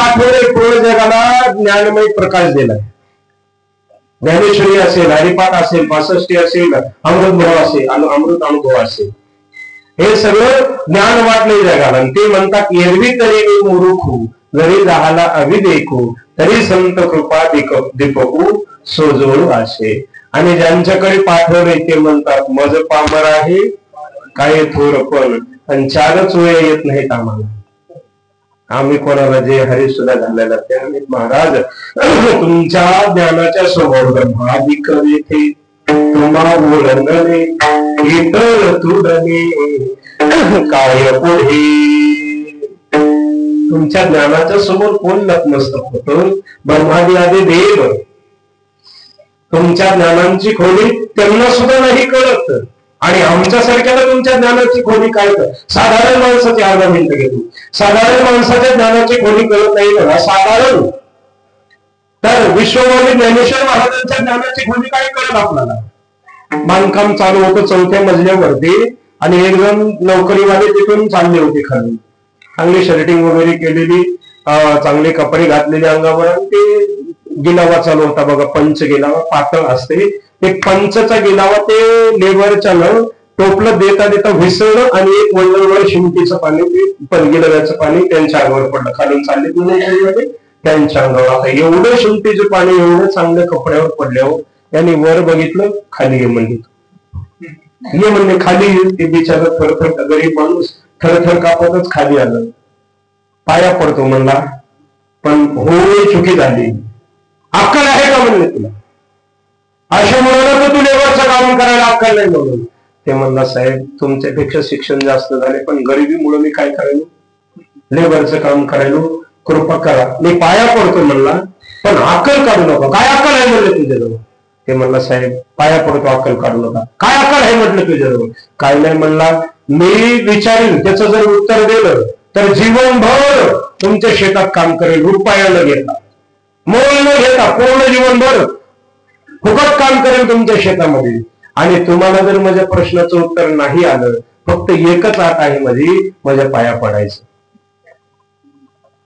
पाठवले पूर्ण जगाला ज्ञानमय प्रकाश दिलाय. ज्ञानेश्वरी असेल, हरिपाठ असेल, 65 असेल, अमृतभाव असेल, अमृत अनुभव असेल, हे सगळं ज्ञान वाटले जगाला. आणि ते म्हणतात एरवी तरी मी मूर्खू जरी राहाला अविदेखू तरी संत कृपा दीपकू सोजवळू असे. आणि ज्यांच्याकडे पाठवले ते म्हणतात मज पामर आहे काय थोर पण आणि चारच वेळ येत नाहीत आम्हाला. आम्ही कोणाला जे हरी सुद्धा झालेला त्याने महाराज तुमच्या ज्ञानाच्या समोर ब्रह्मादिक येथे तुम्हा बोलणे इतर तुडणे काय पुढे. तुमच्या ज्ञानाच्या समोर कोण नतमस्तक होतं? ब्रह्मादी आदी देव. तुमच्या ज्ञानांची खोली त्यांना सुद्धा नाही कळत आणि आमच्यासारख्याला तुमच्या ज्ञानाची खोली काय कळत? साधारण माणसाची अर्धा मिनिट घेतो. साधारण माणसाच्या ज्ञानाची खोली कळत नाही बघा. साधारण तर विश्वमानवी ज्ञानेश्वर महाराजांच्या ज्ञानाची खोली काय कळत आपल्याला? बांधकाम चालू होतं 4थ्या मजल्यावरती आणि एक जण नोकरीवाले तिथून चालले होते खाली. चांगली शर्टिंग वगैरे केलेली, चांगले कपडे घातलेले अंगावर, आणि ते गिलावा चालू होता बघा. पंच गिलावा पातळ असते, ते पंचचा गिलावा ते लेबरच्या न टोपलं देता देता विसरलं आणि एक वळवळ शिंपीचं पाणी, ते गिलाव्याचं पाणी त्यांच्या अंगावर पडलं. खालून चालले तुम्ही त्यांच्या अंगावर. आता एवढं शिंपीचं पाणी एवढं चांगल्या कपड्यावर पडल्यावर त्यांनी वर बघितलं, खाली ये म्हणले. ये म्हणले खाली. ते बिचारा थरथर गरीब माणूस थरथर कापतच खाली आलं. पाया पडतो म्हणला, पण होय चुकी झाली. अक्कल आहे का म्हणले तुला? अशा म्हणून तू लेबरचं काम करायला अक्कल नाही म्हणून. ते म्हणला साहेब तुमच्यापेक्षा शिक्षण जास्त झाले पण गरिबीमुळे मी काय करायलो? लेबरचं काम करायलो, कृपा करा. मी पाया पडतो म्हणला, पण अक्कल काढू नका. काय अक्कल आहे म्हणले तुझ्याजवळ? ते म्हणला साहेब पाया पडतो, अक्कल काढू नका. काय अक्कल आहे म्हटलं तुझ्याजवळ? काय नाही म्हणला, मी विचारीन त्याचं जर उत्तर दिलं तर जीवनभर तुमच्या शेतात काम करेल, रुपयाला घेता, मोल न घेता, पूर्ण जीवनभर फुकट काम करेल तुमच्या शेतामध्ये. आणि तुम्हाला जर माझ्या प्रश्नाचं उत्तर नाही आलं, फक्त एकच आट आहे माझ्या पाया पडायचं.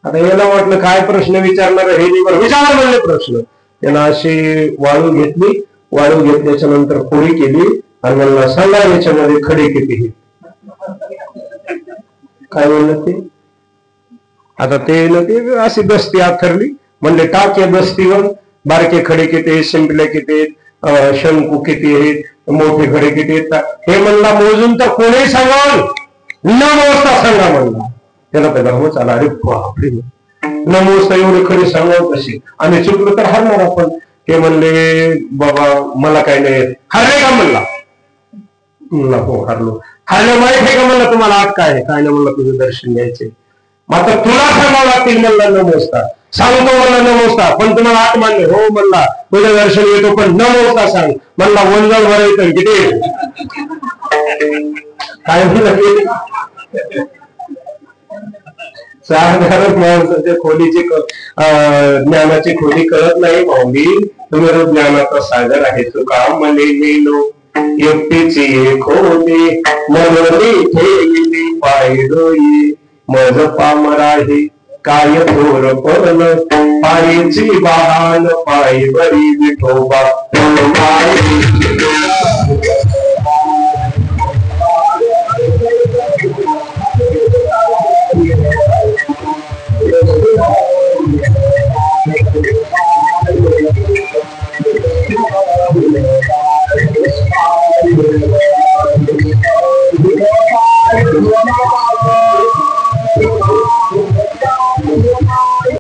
आता याला वाटलं काय प्रश्न विचारणार हे विचार म्हणले प्रश्न. त्यानं अशी वाळू घेतली, वाळू घेतल्याच्या नंतर पोळी केली आणि म्हणला सांगा याच्यामध्ये खडे किती. काय म्हणलं ते? आता ते अशी दस्ती आथरली. म्हणले टाक या दस्तीवर बारके खडे किती, शिंपले किती, शंकू किती आहेत, मोठे खडे किती आहेत. हे म्हणला मोजून तर कोणी सांगाल, न मोजता सांगा म्हणला. त्याला तर हो चाला. अरे बापरे, न मोजता एवढे खडे सांगावं कशी? आणि चुकलं तर हरणार आपण. ते म्हणले बाबा मला काय नाही येत. हरले का म्हणला? म्हणला हो हरलो. हरले माहित आहे का म्हणलं तुम्हाला आठ काय आहे? काय नाही म्हणलं तुझं दर्शन घ्यायचे. मात्र तुला सांगावं लागतील म्हणला न मोजता. सांगतो म्हणला न मोजता, पण तुम्हाला आठ मान्य हो म्हणला. तुझं दर्शन येतो पण न मोजता सांग म्हणला. वंजल भरायचं किती? काय म्हणलं? साधारण माणसाच्या खोलीची ज्ञानाची खोली कळत नाही माऊली. तुम्ही ज्ञानाचा सागर आहे तुका म्हणे नेलो एकटीची खोली मनोनी ठेवली पायडोई मज पामर आहे काय थोर पण पायची बहान पाय बरी विठोबा